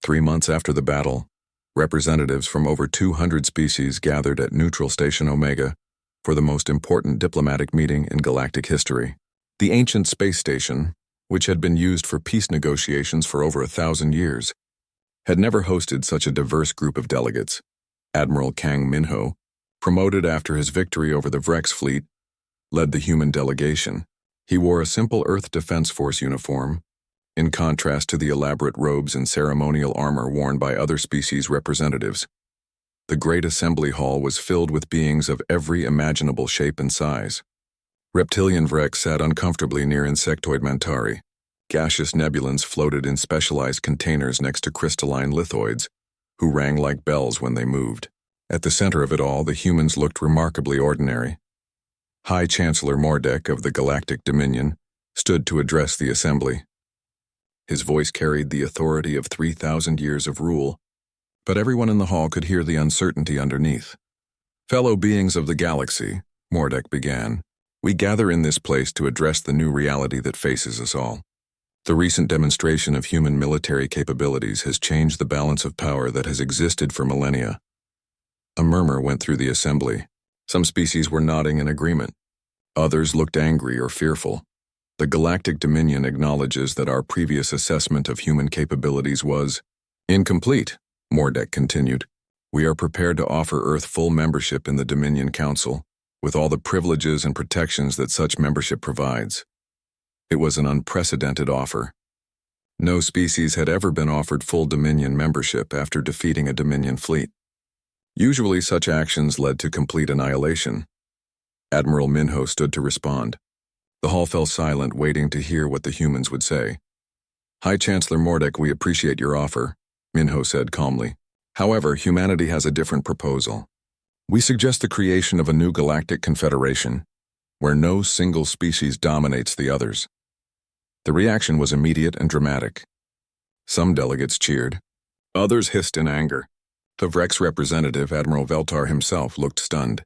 3 months after the battle, representatives from over 200 species gathered at Neutral Station Omega for the most important diplomatic meeting in galactic history. The ancient space station, which had been used for peace negotiations for over 1,000 years, had never hosted such a diverse group of delegates. Admiral Kang Minho, promoted after his victory over the Vrex fleet, led the human delegation. He wore a simple Earth Defense Force uniform, in contrast to the elaborate robes and ceremonial armor worn by other species representatives. The great assembly hall was filled with beings of every imaginable shape and size. Reptilian Vrex sat uncomfortably near insectoid Mantari. Gaseous nebulans floated in specialized containers next to crystalline lithoids, who rang like bells when they moved. At the center of it all, the humans looked remarkably ordinary. High Chancellor Mordek of the Galactic Dominion stood to address the assembly. His voice carried the authority of 3,000 years of rule, but everyone in the hall could hear the uncertainty underneath. "Fellow beings of the galaxy," Mordek began, "we gather in this place to address the new reality that faces us all. The recent demonstration of human military capabilities has changed the balance of power that has existed for millennia." A murmur went through the assembly. Some species were nodding in agreement. Others looked angry or fearful. "The Galactic Dominion acknowledges that our previous assessment of human capabilities was incomplete," Mordek continued. "We are prepared to offer Earth full membership in the Dominion Council, with all the privileges and protections that such membership provides." It was an unprecedented offer. No species had ever been offered full Dominion membership after defeating a Dominion fleet. Usually such actions led to complete annihilation. Admiral Minho stood to respond. The hall fell silent, waiting to hear what the humans would say. "High Chancellor Mordek, we appreciate your offer," Minho said calmly. "However, humanity has a different proposal. We suggest the creation of a new galactic confederation, where no single species dominates the others." The reaction was immediate and dramatic. Some delegates cheered. Others hissed in anger. The Vrex representative, Admiral Veltar himself, looked stunned.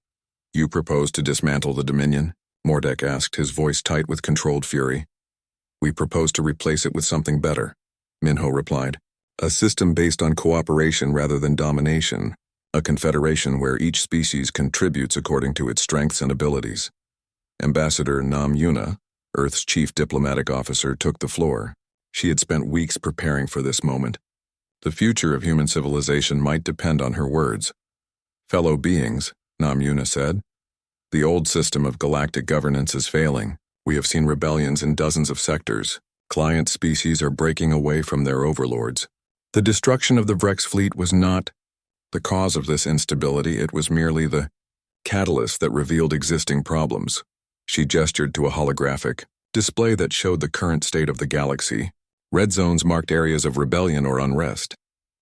"You propose to dismantle the Dominion?" Mordek asked, his voice tight with controlled fury. "We propose to replace it with something better," Minho replied. "A system based on cooperation rather than domination. A confederation where each species contributes according to its strengths and abilities." Ambassador Nam Yuna, Earth's chief diplomatic officer, took the floor. She had spent weeks preparing for this moment. The future of human civilization might depend on her words. "Fellow beings," Nam Yuna said, "the old system of galactic governance is failing. We have seen rebellions in dozens of sectors. Client species are breaking away from their overlords. The destruction of the Vrex fleet was not the cause of this instability, it was merely the catalyst that revealed existing problems." She gestured to a holographic display that showed the current state of the galaxy. Red zones marked areas of rebellion or unrest.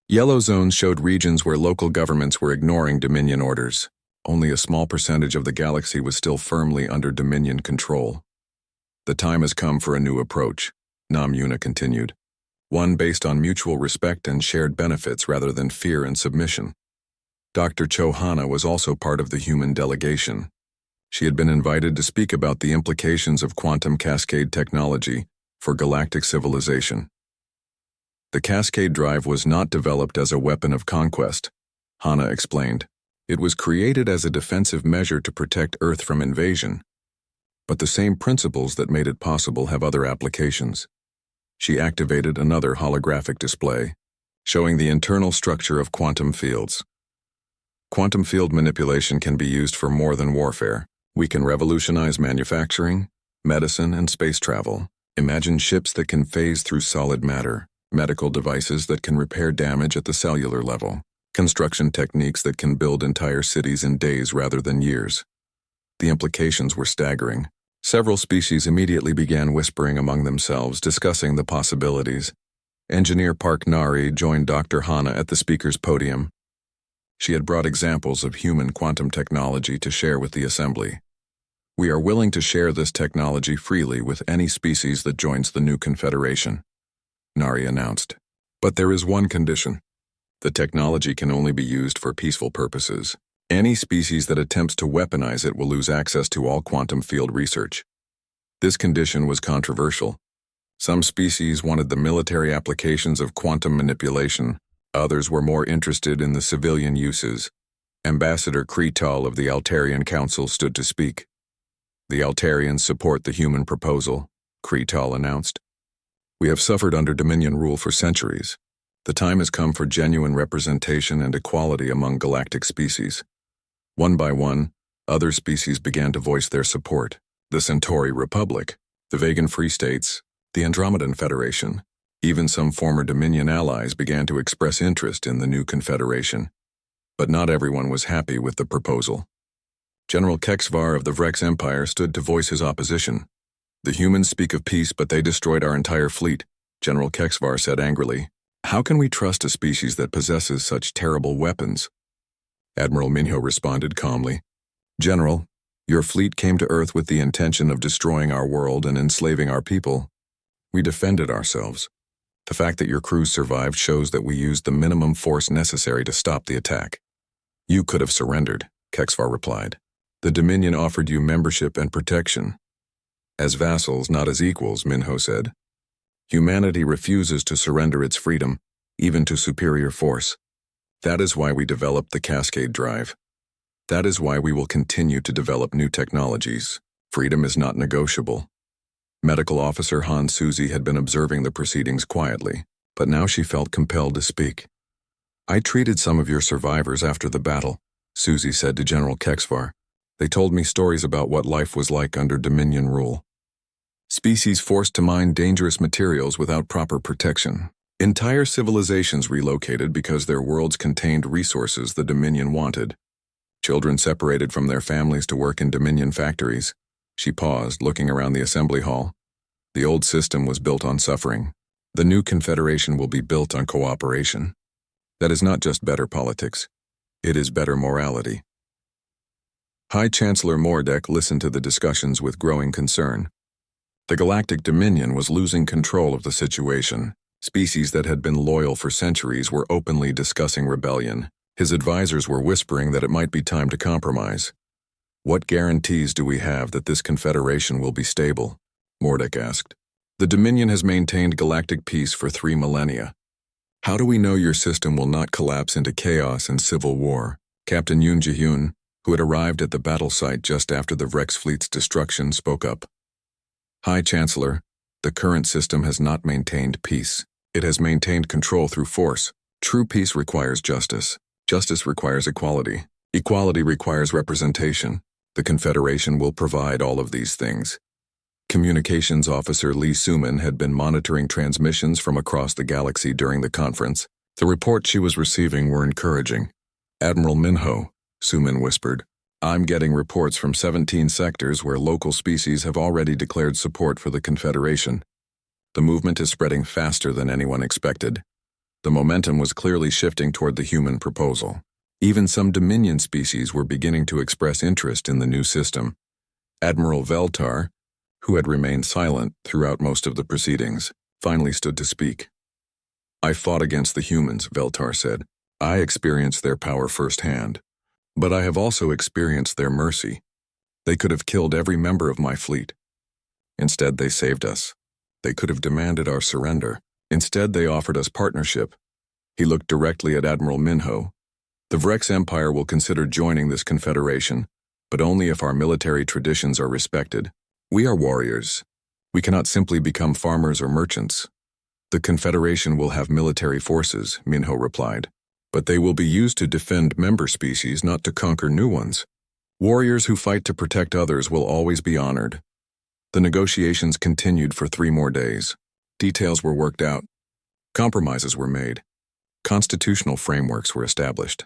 Yellow zones showed regions where local governments were ignoring Dominion orders. Only a small percentage of the galaxy was still firmly under Dominion control. "The time has come for a new approach," Nam Yuna continued. "One based on mutual respect and shared benefits rather than fear and submission." Dr. Chohana was also part of the human delegation. She had been invited to speak about the implications of quantum cascade technology for galactic civilization. "The cascade drive was not developed as a weapon of conquest," Hana explained. "It was created as a defensive measure to protect Earth from invasion. But the same principles that made it possible have other applications." She activated another holographic display, showing the internal structure of quantum fields. "Quantum field manipulation can be used for more than warfare. We can revolutionize manufacturing, medicine, and space travel. Imagine ships that can phase through solid matter, medical devices that can repair damage at the cellular level, construction techniques that can build entire cities in days rather than years." The implications were staggering. Several species immediately began whispering among themselves, discussing the possibilities. Engineer Park Nari joined Dr. Hana at the speaker's podium. She had brought examples of human quantum technology to share with the assembly. "We are willing to share this technology freely with any species that joins the new confederation," Nari announced. "But there is one condition. The technology can only be used for peaceful purposes. Any species that attempts to weaponize it will lose access to all quantum field research." This condition was controversial. Some species wanted the military applications of quantum manipulation Others were more interested in the civilian uses. Ambassador Kretal of the Altarian Council stood to speak. The Altarians support the human proposal, Kretal announced. We have suffered under Dominion rule for centuries. The time has come for genuine representation and equality among galactic species. One by one, other species began to voice their support. The Centauri Republic, the Vegan Free States, the Andromedan Federation. Even some former Dominion allies began to express interest in the new confederation. But not everyone was happy with the proposal. General Kexvar of the Vrex Empire stood to voice his opposition. The humans speak of peace, but they destroyed our entire fleet, General Kexvar said angrily. How can we trust a species that possesses such terrible weapons? Admiral Minho responded calmly. General, your fleet came to Earth with the intention of destroying our world and enslaving our people. We defended ourselves. The fact that your crews survived shows that we used the minimum force necessary to stop the attack. You could have surrendered, Kexvar replied. The Dominion offered you membership and protection. As vassals, not as equals, Minho said. Humanity refuses to surrender its freedom, even to superior force. That is why we developed the Cascade Drive. That is why we will continue to develop new technologies. Freedom is not negotiable. Medical Officer Han Suzy had been observing the proceedings quietly, but now she felt compelled to speak. I treated some of your survivors after the battle, Suzy said to General Kexvar. They told me stories about what life was like under Dominion rule. Species forced to mine dangerous materials without proper protection. Entire civilizations relocated because their worlds contained resources the Dominion wanted. Children separated from their families to work in Dominion factories. She paused, looking around the assembly hall. The old system was built on suffering. The new confederation will be built on cooperation. That is not just better politics. It is better morality. High Chancellor Mordek listened to the discussions with growing concern. The Galactic Dominion was losing control of the situation. Species that had been loyal for centuries were openly discussing rebellion. His advisors were whispering that it might be time to compromise. What guarantees do we have that this confederation will be stable? Mordek asked. The Dominion has maintained galactic peace for 3 millennia. How do we know your system will not collapse into chaos and civil war? Captain Yoon Ji-hyun, who had arrived at the battle site just after the Vrex fleet's destruction, spoke up. High Chancellor, the current system has not maintained peace. It has maintained control through force. True peace requires justice. Justice requires equality. Equality requires representation. The Confederation will provide all of these things. Communications Officer Lee Suman had been monitoring transmissions from across the galaxy during the conference. The reports she was receiving were encouraging. Admiral Minho, Suman whispered, I'm getting reports from 17 sectors where local species have already declared support for the Confederation. The movement is spreading faster than anyone expected. The momentum was clearly shifting toward the human proposal. Even some Dominion species were beginning to express interest in the new system. Admiral Veltar, who had remained silent throughout most of the proceedings, finally stood to speak. I fought against the humans, Veltar said. I experienced their power firsthand. But I have also experienced their mercy. They could have killed every member of my fleet. Instead, they saved us. They could have demanded our surrender. Instead, they offered us partnership. He looked directly at Admiral Minho. The Vrex Empire will consider joining this confederation, but only if our military traditions are respected. We are warriors. We cannot simply become farmers or merchants. The confederation will have military forces, Minho replied, but they will be used to defend member species, not to conquer new ones. Warriors who fight to protect others will always be honored. The negotiations continued for 3 more days. Details were worked out. Compromises were made. Constitutional frameworks were established.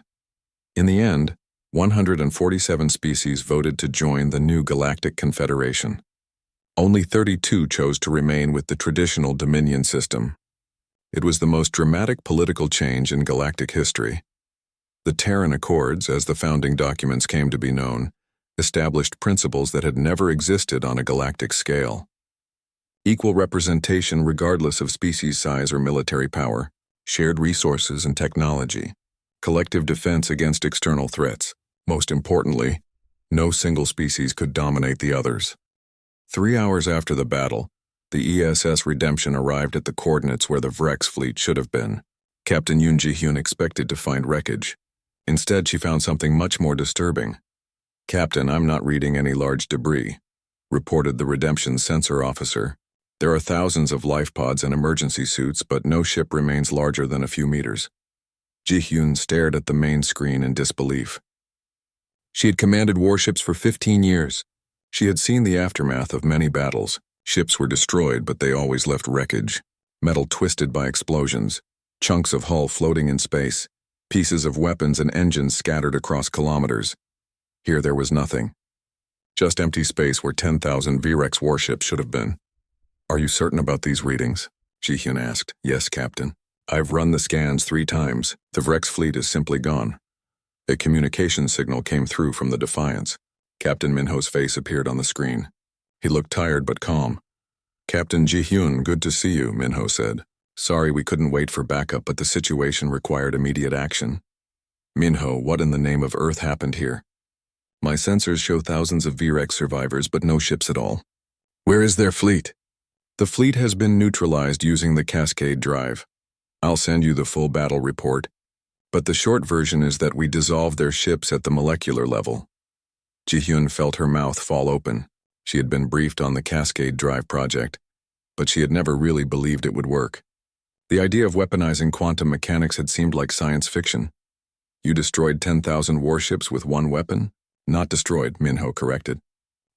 In the end, 147 species voted to join the new Galactic Confederation. Only 32 chose to remain with the traditional Dominion system. It was the most dramatic political change in galactic history. The Terran Accords, as the founding documents came to be known, established principles that had never existed on a galactic scale. Equal representation regardless of species size or military power, shared resources and technology, collective defense against external threats. Most importantly, no single species could dominate the others. 3 hours after the battle, the ESS Redemption arrived at the coordinates where the Vrex fleet should have been. Captain Yoon Ji-hyun expected to find wreckage. Instead, she found something much more disturbing. "Captain, I'm not reading any large debris," reported the Redemption sensor officer. "There are thousands of life pods and emergency suits, but no ship remains larger than a few meters." Ji-hyun stared at the main screen in disbelief. She had commanded warships for 15 years. She had seen the aftermath of many battles. Ships were destroyed, but they always left wreckage. Metal twisted by explosions, chunks of hull floating in space, pieces of weapons and engines scattered across kilometers. Here there was nothing. Just empty space where 10,000 VREX warships should have been. "Are you certain about these readings?" Ji-hyun asked. "Yes, Captain. I've run the scans 3 times. The VREX fleet is simply gone." A communication signal came through from the Defiance. Captain Minho's face appeared on the screen. He looked tired but calm. "Captain Ji-hyun, good to see you," Minho said. "Sorry we couldn't wait for backup, but the situation required immediate action." "Minho, what in the name of Earth happened here?" "My sensors show thousands of VREX survivors, but no ships at all." "Where is their fleet?" "The fleet has been neutralized using the Cascade drive. I'll send you the full battle report, but the short version is that we dissolved their ships at the molecular level." Ji-hyun felt her mouth fall open. She had been briefed on the Cascade drive project, but she had never really believed it would work. The idea of weaponizing quantum mechanics had seemed like science fiction. "You destroyed 10,000 warships with one weapon?" "Not destroyed," Minho corrected.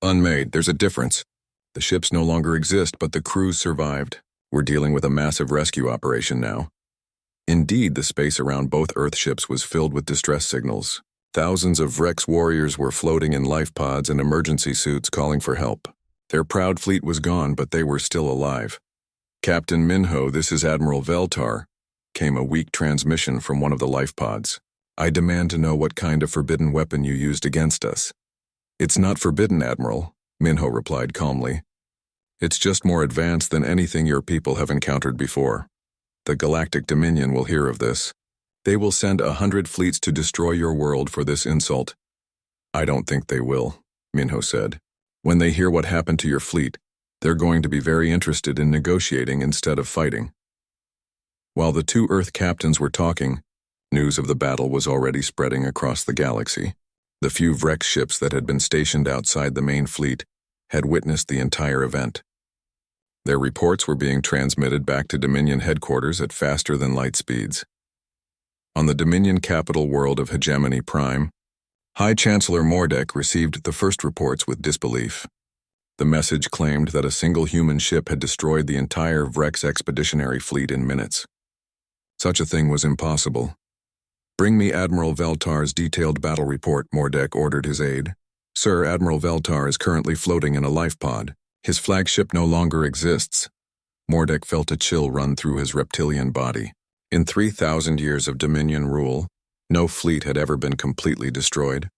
"Unmade, there's a difference. The ships no longer exist, but the crews survived. We're dealing with a massive rescue operation now." Indeed, the space around both Earth ships was filled with distress signals. Thousands of VREX warriors were floating in life pods and emergency suits calling for help. Their proud fleet was gone, but they were still alive. "Captain Minho, this is Admiral Veltar," came a weak transmission from one of the life pods. "I demand to know what kind of forbidden weapon you used against us." "It's not forbidden, Admiral," Minho replied calmly. "It's just more advanced than anything your people have encountered before. The Galactic Dominion will hear of this. They will send 100 fleets to destroy your world for this insult." "I don't think they will," Minho said. "When they hear what happened to your fleet, they're going to be very interested in negotiating instead of fighting." While the 2 Earth captains were talking, news of the battle was already spreading across the galaxy. The few VREX ships that had been stationed outside the main fleet had witnessed the entire event. Their reports were being transmitted back to Dominion headquarters at faster-than-light speeds. On the Dominion capital world of Hegemony Prime, High Chancellor Mordek received the first reports with disbelief. The message claimed that a single human ship had destroyed the entire VREX expeditionary fleet in minutes. Such a thing was impossible. "Bring me Admiral Veltar's detailed battle report," Mordek ordered his aide. "Sir, Admiral Veltar is currently floating in a life pod. His flagship no longer exists." Mordek felt a chill run through his reptilian body. In 3,000 years of Dominion rule, no fleet had ever been completely destroyed.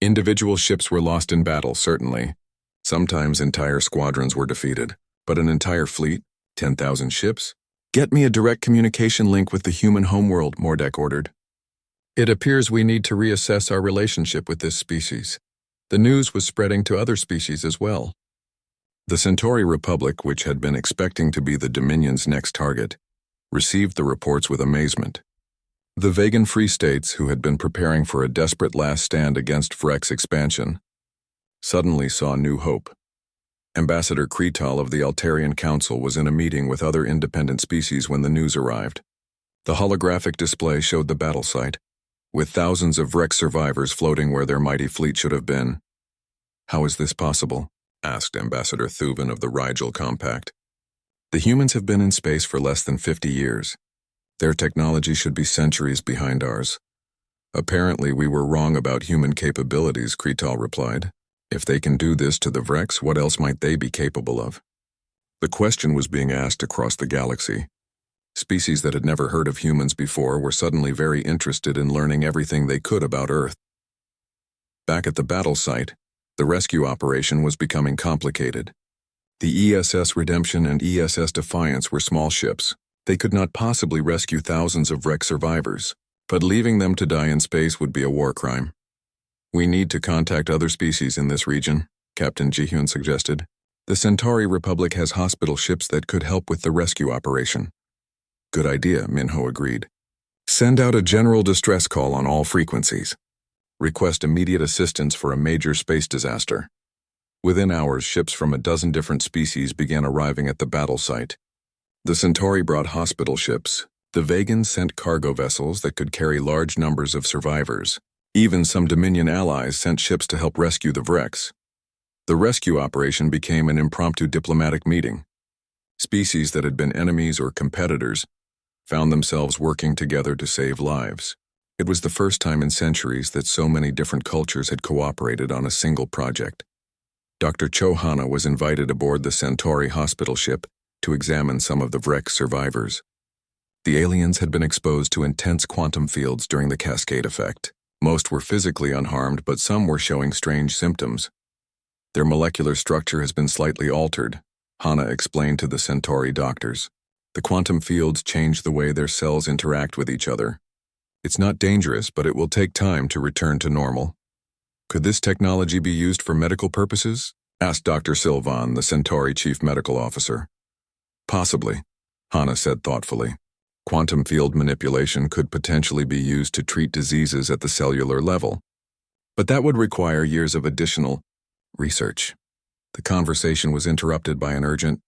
Individual ships were lost in battle, certainly. Sometimes entire squadrons were defeated. But an entire fleet? 10,000 ships? "Get me a direct communication link with the human homeworld," Mordek ordered. "It appears we need to reassess our relationship with this species." The news was spreading to other species as well. The Centauri Republic, which had been expecting to be the Dominion's next target, received the reports with amazement. The Vegan Free States, who had been preparing for a desperate last stand against VREX expansion, suddenly saw new hope. Ambassador Kretal of the Altarian Council was in a meeting with other independent species when the news arrived. The holographic display showed the battle site, with thousands of VREX survivors floating where their mighty fleet should have been. "How is this possible?" asked Ambassador Thuban of the Rigel Compact. "The humans have been in space for less than 50 years. Their technology should be centuries behind ours. Apparently we were wrong about human capabilities," Kretal replied. "If they can do this to the VREX, what else might they be capable of?" The question was being asked across the galaxy. Species that had never heard of humans before were suddenly very interested in learning everything they could about Earth. Back at the battle site, the rescue operation was becoming complicated. The ESS Redemption and ESS Defiance were small ships. They could not possibly rescue thousands of VREX survivors, but leaving them to die in space would be a war crime. "We need to contact other species in this region," Captain Ji-hyun suggested. "The Centauri Republic has hospital ships that could help with the rescue operation." "Good idea," Minho agreed. Send out a general distress call on all frequencies. Request immediate assistance for a major space disaster. Within hours, ships from a dozen different species began arriving at the battle site. The Centauri brought hospital ships. The Vegans sent cargo vessels that could carry large numbers of survivors. Even some Dominion allies sent ships to help rescue the wrecks. The rescue operation became an impromptu diplomatic meeting. Species that had been enemies or competitors found themselves working together to save lives. It was the first time in centuries that so many different cultures had cooperated on a single project. Dr. Cho Hana was invited aboard the Centauri hospital ship to examine some of the wreck's survivors. The aliens had been exposed to intense quantum fields during the cascade effect. Most were physically unharmed, but some were showing strange symptoms. Their molecular structure has been slightly altered, Hana explained to the Centauri doctors. The quantum fields change the way their cells interact with each other. It's not dangerous, but it will take time to return to normal. Could this technology be used for medical purposes? Asked Dr. Sylvan, the Centauri chief medical officer. Possibly, Hana said thoughtfully. Quantum field manipulation could potentially be used to treat diseases at the cellular level. But that would require years of additional research. The conversation was interrupted by an urgent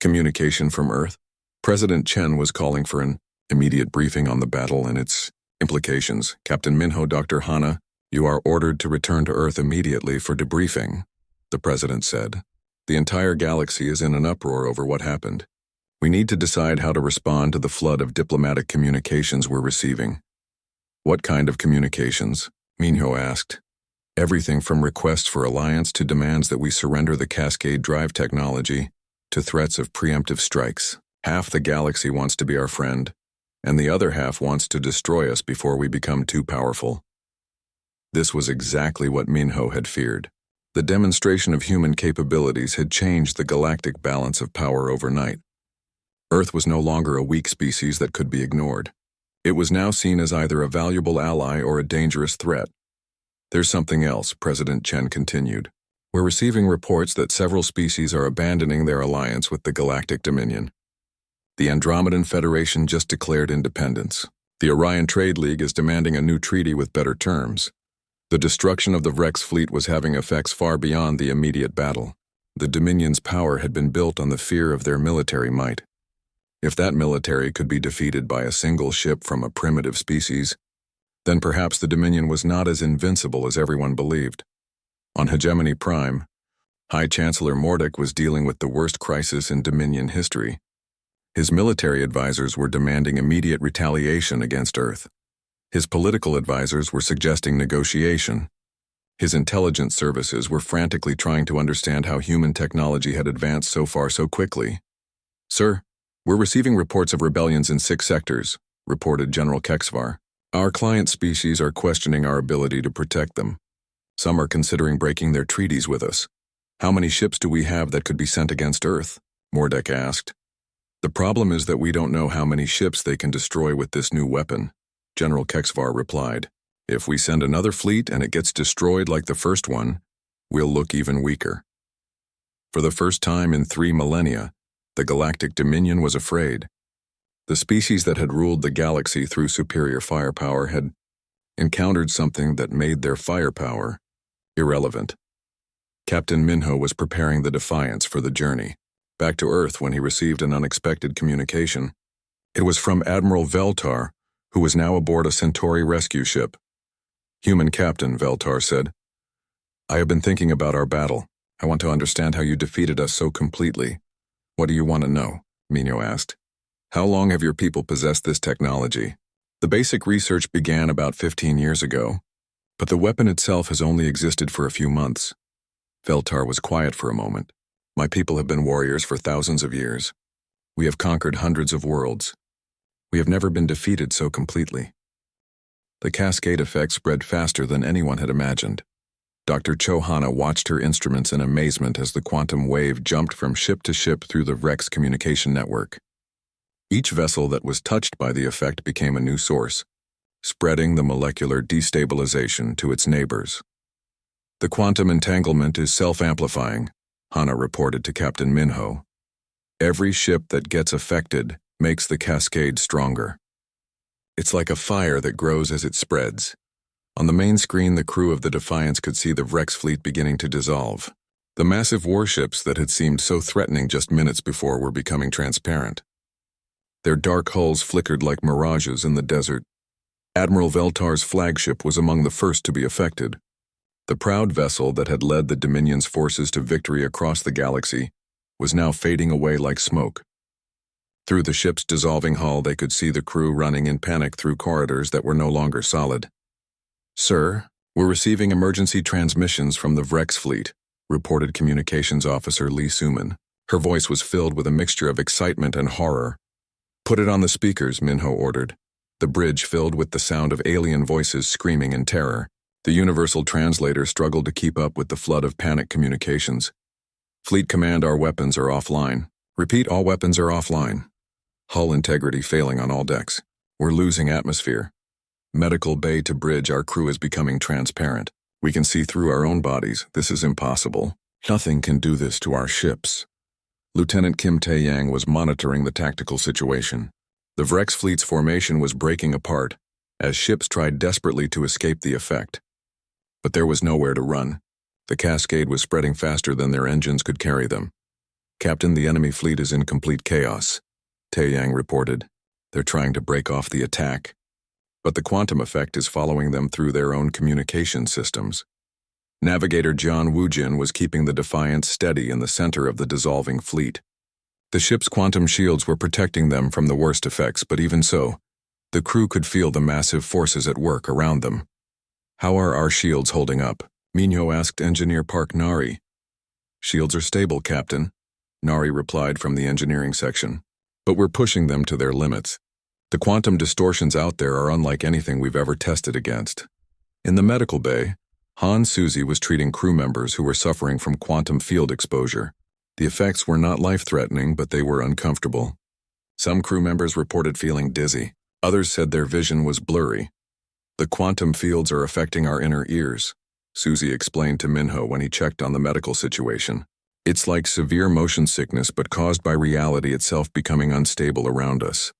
communication from Earth. President Chen was calling for an immediate briefing on the battle and its implications. Captain Minho, Dr. Hana, you are ordered to return to Earth immediately for debriefing, the president said. The entire galaxy is in an uproar over what happened. We need to decide how to respond to the flood of diplomatic communications we're receiving. What kind of communications? Minho asked. Everything from requests for alliance to demands that we surrender the Cascade drive technology to threats of preemptive strikes. Half the galaxy wants to be our friend, and the other half wants to destroy us before we become too powerful. This was exactly what Minho had feared. The demonstration of human capabilities had changed the galactic balance of power overnight. Earth was no longer a weak species that could be ignored. It was now seen as either a valuable ally or a dangerous threat. There's something else, President Chen continued. We're receiving reports that several species are abandoning their alliance with the Galactic Dominion. The Andromedan Federation just declared independence. The Orion Trade League is demanding a new treaty with better terms. The destruction of the Rex fleet was having effects far beyond the immediate battle. The Dominion's power had been built on the fear of their military might. If that military could be defeated by a single ship from a primitive species, then perhaps the Dominion was not as invincible as everyone believed. On Hegemony Prime, High Chancellor Mordic was dealing with the worst crisis in Dominion history. His military advisors were demanding immediate retaliation against Earth. His political advisors were suggesting negotiation. His intelligence services were frantically trying to understand how human technology had advanced so far so quickly. Sir, we're receiving reports of rebellions in 6 sectors, reported General Kexvar. Our client species are questioning our ability to protect them. Some are considering breaking their treaties with us. How many ships do we have that could be sent against Earth? Mordek asked. The problem is that we don't know how many ships they can destroy with this new weapon, General Kexvar replied. If we send another fleet and it gets destroyed like the first one, we'll look even weaker. For the first time in 3 millennia, the Galactic Dominion was afraid. The species that had ruled the galaxy through superior firepower had encountered something that made their firepower irrelevant. Captain Minho was preparing the Defiance for the journey back to Earth when he received an unexpected communication. It was from Admiral Veltar, who was now aboard a Centauri rescue ship. Human Captain, Veltar said. I have been thinking about our battle. I want to understand how you defeated us so completely. What do you want to know? Minho asked. How long have your people possessed this technology? The basic research began about 15 years ago, but the weapon itself has only existed for a few months. Veltar was quiet for a moment. My people have been warriors for thousands of years. We have conquered hundreds of worlds. We have never been defeated so completely. The cascade effect spread faster than anyone had imagined. Dr. Cho Hana watched her instruments in amazement as the quantum wave jumped from ship to ship through the Rex communication network. Each vessel that was touched by the effect became a new source, spreading the molecular destabilization to its neighbors. The quantum entanglement is self-amplifying, Hana reported to Captain Minho. Every ship that gets affected makes the cascade stronger. It's like a fire that grows as it spreads. On the main screen, the crew of the Defiance could see the Vrex fleet beginning to dissolve. The massive warships that had seemed so threatening just minutes before were becoming transparent. Their dark hulls flickered like mirages in the desert. Admiral Veltar's flagship was among the first to be affected. The proud vessel that had led the Dominion's forces to victory across the galaxy was now fading away like smoke. Through the ship's dissolving hull, they could see the crew running in panic through corridors that were no longer solid. "Sir, we're receiving emergency transmissions from the Vrex fleet," reported Communications Officer Lee Suman. Her voice was filled with a mixture of excitement and horror. "Put it on the speakers," Minho ordered. The bridge filled with the sound of alien voices screaming in terror. The universal translator struggled to keep up with the flood of panic communications. "Fleet Command, our weapons are offline. Repeat, all weapons are offline. Hull integrity failing on all decks. We're losing atmosphere. Medical bay to bridge, our crew is becoming transparent. We can see through our own bodies. This is impossible. Nothing can do this to our ships." Lieutenant Kim Tae-yang was monitoring the tactical situation. The Vrex fleet's formation was breaking apart as ships tried desperately to escape the effect. But there was nowhere to run. The cascade was spreading faster than their engines could carry them. "Captain, the enemy fleet is in complete chaos," Tae-yang reported. "They're trying to break off the attack. But the quantum effect is following them through their own communication systems." Navigator John Woojin was keeping the Defiance steady in the center of the dissolving fleet. The ship's quantum shields were protecting them from the worst effects, but even so, the crew could feel the massive forces at work around them. "How are our shields holding up?" Minho asked Engineer Park Nari. "Shields are stable, Captain," Nari replied from the engineering section. "But we're pushing them to their limits. The quantum distortions out there are unlike anything we've ever tested against." In the medical bay, Han Suzy was treating crew members who were suffering from quantum field exposure. The effects were not life-threatening, but they were uncomfortable. Some crew members reported feeling dizzy. Others said their vision was blurry. "The quantum fields are affecting our inner ears," Suzy explained to Minho when he checked on the medical situation. "It's like severe motion sickness, but caused by reality itself becoming unstable around us."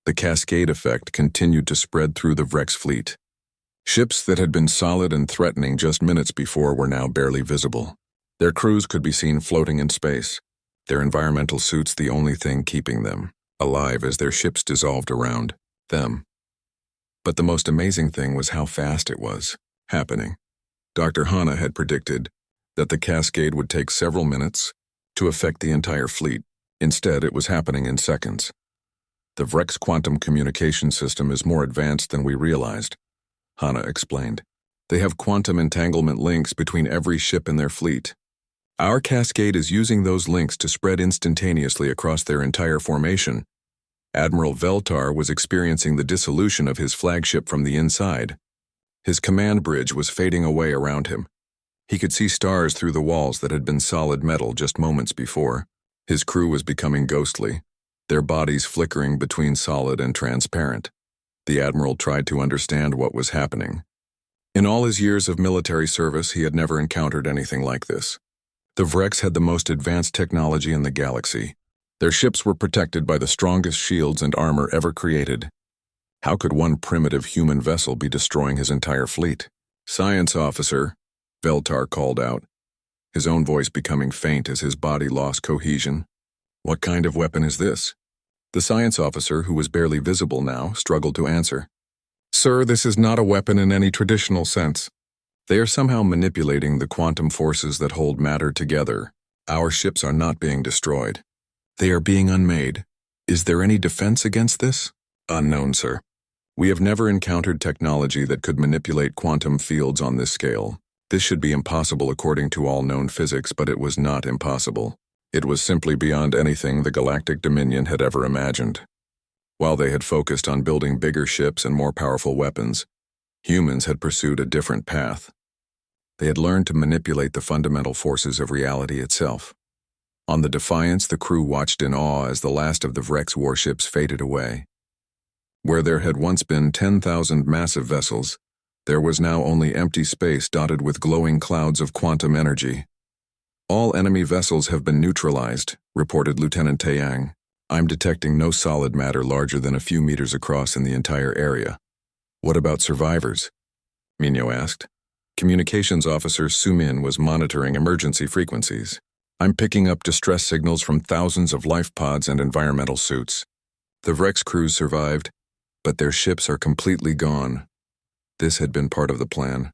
The cascade effect continued to spread through the Vrex fleet. Ships that had been solid and threatening just minutes before were now barely visible. Their crews could be seen floating in space, their environmental suits the only thing keeping them alive as their ships dissolved around them. But the most amazing thing was how fast it was happening. Dr. Hana had predicted that the cascade would take several minutes to affect the entire fleet. Instead, it was happening in seconds. "The Vrex quantum communication system is more advanced than we realized," Hana explained. "They have quantum entanglement links between every ship in their fleet. Our cascade is using those links to spread instantaneously across their entire formation." Admiral Veltar was experiencing the dissolution of his flagship from the inside. His command bridge was fading away around him. He could see stars through the walls that had been solid metal just moments before. His crew was becoming ghostly, their bodies flickering between solid and transparent. The Admiral tried to understand what was happening. In all his years of military service, he had never encountered anything like this. The Vrex had the most advanced technology in the galaxy. Their ships were protected by the strongest shields and armor ever created. How could one primitive human vessel be destroying his entire fleet? "Science officer," Veltar called out, his own voice becoming faint as his body lost cohesion. "What kind of weapon is this?" The science officer, who was barely visible now, struggled to answer. "Sir, this is not a weapon in any traditional sense. They are somehow manipulating the quantum forces that hold matter together. Our ships are not being destroyed. They are being unmade. Is there any defense against this?" "Unknown, sir. We have never encountered technology that could manipulate quantum fields on this scale. This should be impossible according to all known physics, but it was not impossible. It was simply beyond anything the Galactic Dominion had ever imagined." While they had focused on building bigger ships and more powerful weapons, humans had pursued a different path. They had learned to manipulate the fundamental forces of reality itself. On the Defiance, the crew watched in awe as the last of the Vrex warships faded away. Where there had once been 10,000 massive vessels, there was now only empty space dotted with glowing clouds of quantum energy. "All enemy vessels have been neutralized," reported Lieutenant Tae-yang. I'm detecting no solid matter larger than a few meters across in the entire area. What about survivors? Minho asked. Communications Officer Sumin was monitoring emergency frequencies. I'm picking up distress signals from thousands of life pods and environmental suits. The Vrex crews survived, but their ships are completely gone. This had been part of the plan.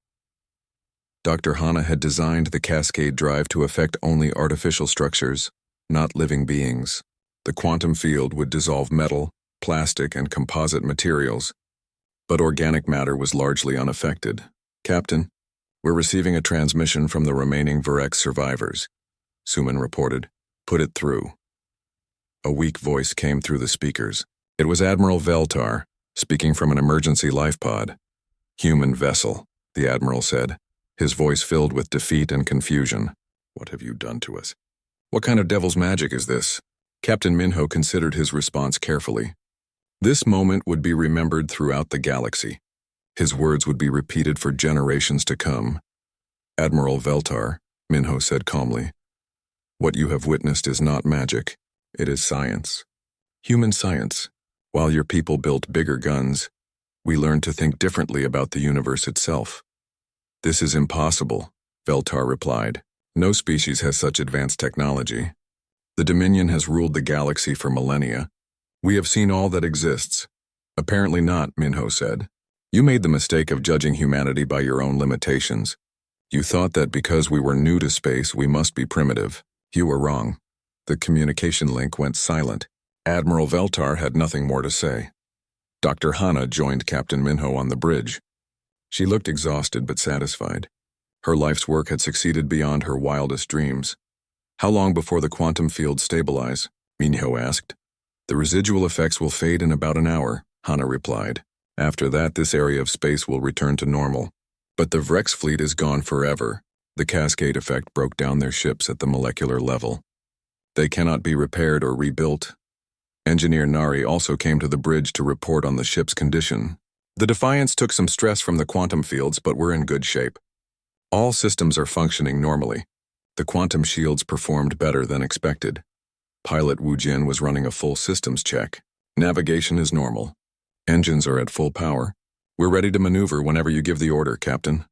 Dr. Hana had designed the cascade drive to affect only artificial structures, not living beings. The quantum field would dissolve metal, plastic, and composite materials, but organic matter was largely unaffected. Captain, we're receiving a transmission from the remaining Vrex survivors, Suman reported. Put it through. A weak voice came through the speakers. It was Admiral Veltar, speaking from an emergency life pod. Human vessel, the Admiral said, his voice filled with defeat and confusion. What have you done to us? What kind of devil's magic is this? Captain Minho considered his response carefully. This moment would be remembered throughout the galaxy. His words would be repeated for generations to come. Admiral Veltar, Minho said calmly, what you have witnessed is not magic. It is science. Human science. While your people built bigger guns, we learned to think differently about the universe itself. This is impossible, Veltar replied. No species has such advanced technology. The Dominion has ruled the galaxy for millennia. We have seen all that exists. Apparently not, Minho said. You made the mistake of judging humanity by your own limitations. You thought that because we were new to space, we must be primitive. You were wrong. The communication link went silent. Admiral Veltar had nothing more to say. Dr. Hana joined Captain Minho on the bridge. She looked exhausted but satisfied. Her life's work had succeeded beyond her wildest dreams. How long before the quantum field stabilize? Minho asked. The residual effects will fade in about an hour, Hana replied. After that, this area of space will return to normal. But the Vrex fleet is gone forever. The cascade effect broke down their ships at the molecular level. They cannot be repaired or rebuilt. Engineer Nari also came to the bridge to report on the ship's condition. The Defiance took some stress from the quantum fields, but we're in good shape. All systems are functioning normally. The quantum shields performed better than expected. Pilot Wu Jin was running a full systems check. Navigation is normal. Engines are at full power. We're ready to maneuver whenever you give the order, Captain.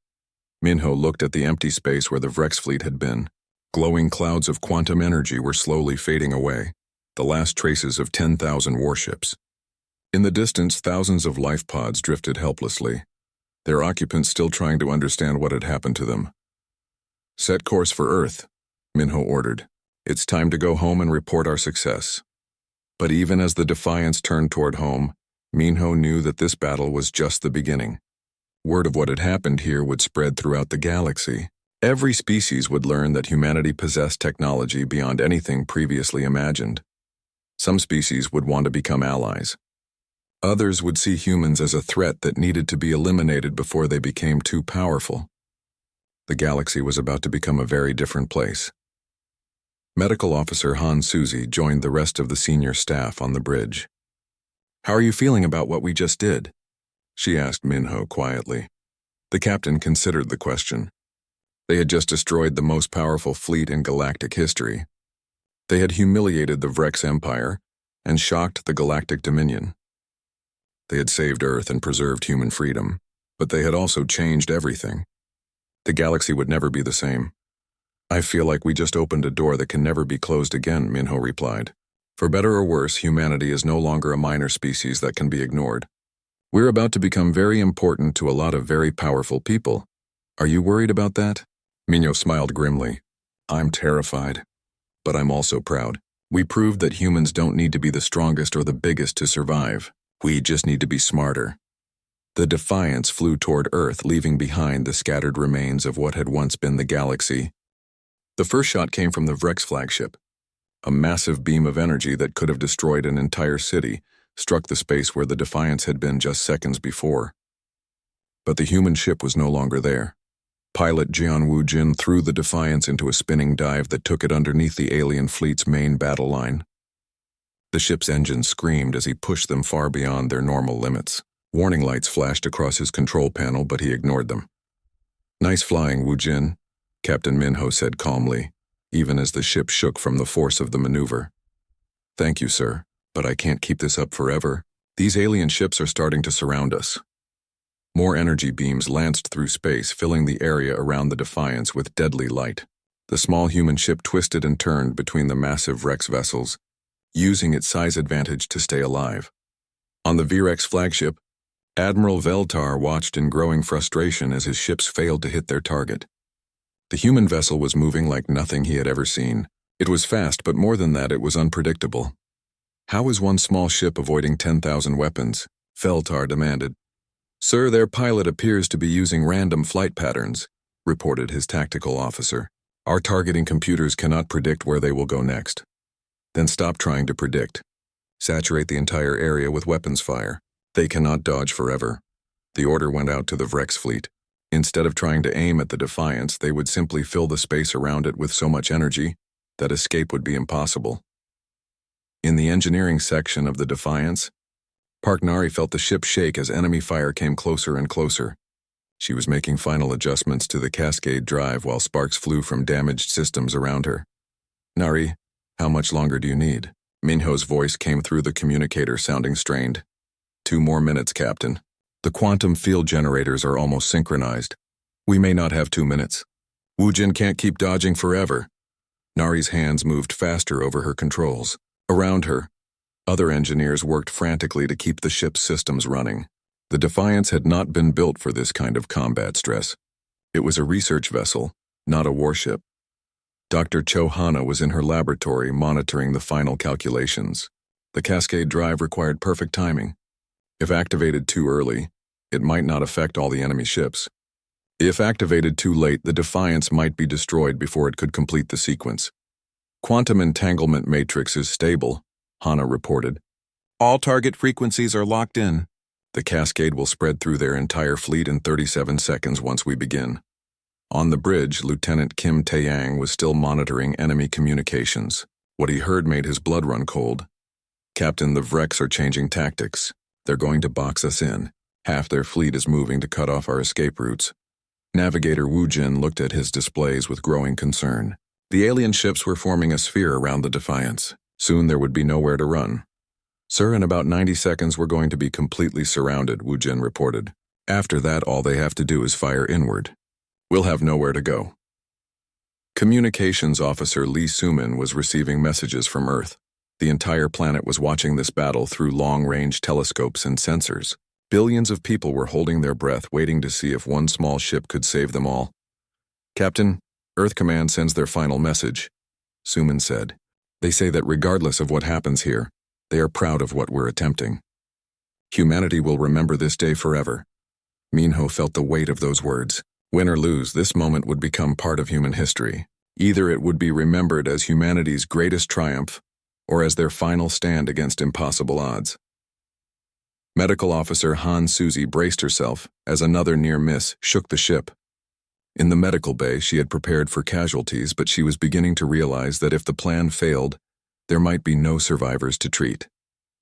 Minho looked at the empty space where the Vrex fleet had been. Glowing clouds of quantum energy were slowly fading away, the last traces of 10,000 warships. In the distance, thousands of life pods drifted helplessly, their occupants still trying to understand what had happened to them. Set course for Earth, Minho ordered. It's time to go home and report our success. But even as the Defiance turned toward home, Minho knew that this battle was just the beginning. Word of what had happened here would spread throughout the galaxy. Every species would learn that humanity possessed technology beyond anything previously imagined. Some species would want to become allies. Others would see humans as a threat that needed to be eliminated before they became too powerful. The galaxy was about to become a very different place. Medical Officer Han Suzy joined the rest of the senior staff on the bridge. How are you feeling about what we just did? She asked Minho quietly. The captain considered the question. They had just destroyed the most powerful fleet in galactic history. They had humiliated the Vrex Empire and shocked the Galactic Dominion. They had saved Earth and preserved human freedom, but they had also changed everything. The galaxy would never be the same. I feel like we just opened a door that can never be closed again, Minho replied. For better or worse, humanity is no longer a minor species that can be ignored. We're about to become very important to a lot of very powerful people. Are you worried about that? Minho smiled grimly. I'm terrified, but I'm also proud. We proved that humans don't need to be the strongest or the biggest to survive. We just need to be smarter. The Defiance flew toward Earth, leaving behind the scattered remains of what had once been the galaxy. The first shot came from the Vrex flagship. A massive beam of energy that could have destroyed an entire city struck the space where the Defiance had been just seconds before. But the human ship was no longer there. Pilot Jian Wu Jin threw the Defiance into a spinning dive that took it underneath the alien fleet's main battle line. The ship's engines screamed as he pushed them far beyond their normal limits. Warning lights flashed across his control panel, but he ignored them. Nice flying, Wu Jin, Captain Minho said calmly, even as the ship shook from the force of the maneuver. Thank you, sir, But I can't keep this up forever. These alien ships are starting to surround us. More energy beams lanced through space, filling the area around the Defiance with deadly light. The small human ship twisted and turned between the massive Rex vessels, using its size advantage to stay alive. On the Virex flagship, Admiral Veltar watched in growing frustration as his ships failed to hit their target. The human vessel was moving like nothing he had ever seen. It was fast, but more than that, it was unpredictable. How is one small ship avoiding 10,000 weapons? Veltar demanded. Sir, their pilot appears to be using random flight patterns, reported his tactical officer. Our targeting computers cannot predict where they will go next. Then stop trying to predict. Saturate the entire area with weapons fire. They cannot dodge forever. The order went out to the Vrex fleet. Instead of trying to aim at the Defiance, they would simply fill the space around it with so much energy that escape would be impossible. In the engineering section of the Defiance, Parknari felt the ship shake as enemy fire came closer and closer. She was making final adjustments to the Cascade drive while sparks flew from damaged systems around her. Nari, how much longer do you need? Minho's voice came through the communicator, sounding strained. 2 more minutes, Captain. The quantum field generators are almost synchronized. We may not have 2 minutes. Wujin can't keep dodging forever. Nari's hands moved faster over her controls. Around her, other engineers worked frantically to keep the ship's systems running. The Defiance had not been built for this kind of combat stress. It was a research vessel, not a warship. Dr. Cho Hana was in her laboratory monitoring the final calculations. The Cascade drive required perfect timing. If activated too early, it might not affect all the enemy ships. If activated too late, the Defiance might be destroyed before it could complete the sequence. Quantum entanglement matrix is stable, Hana reported. All target frequencies are locked in. The Cascade will spread through their entire fleet in 37 seconds once we begin. On the bridge, Lieutenant Kim Taeyang was still monitoring enemy communications. What he heard made his blood run cold. Captain, the Vrex are changing tactics. They're going to box us in. Half their fleet is moving to cut off our escape routes. Navigator Wu Jin looked at his displays with growing concern. The alien ships were forming a sphere around the Defiance. Soon there would be nowhere to run. Sir, in about 90 seconds we're going to be completely surrounded, Wu Jin reported. After that, all they have to do is fire inward. We'll have nowhere to go. Communications Officer Lee Sumin was receiving messages from Earth. The entire planet was watching this battle through long-range telescopes and sensors. Billions of people were holding their breath, waiting to see if one small ship could save them all. Captain, Earth Command sends their final message, Sumin said. They say that regardless of what happens here, they are proud of what we're attempting. Humanity will remember this day forever. Minho felt the weight of those words. Win or lose, this moment would become part of human history. Either it would be remembered as humanity's greatest triumph, or as their final stand against impossible odds. Medical Officer Han Suzy braced herself as another near miss shook the ship. In the medical bay, she had prepared for casualties, but she was beginning to realize that if the plan failed, there might be no survivors to treat.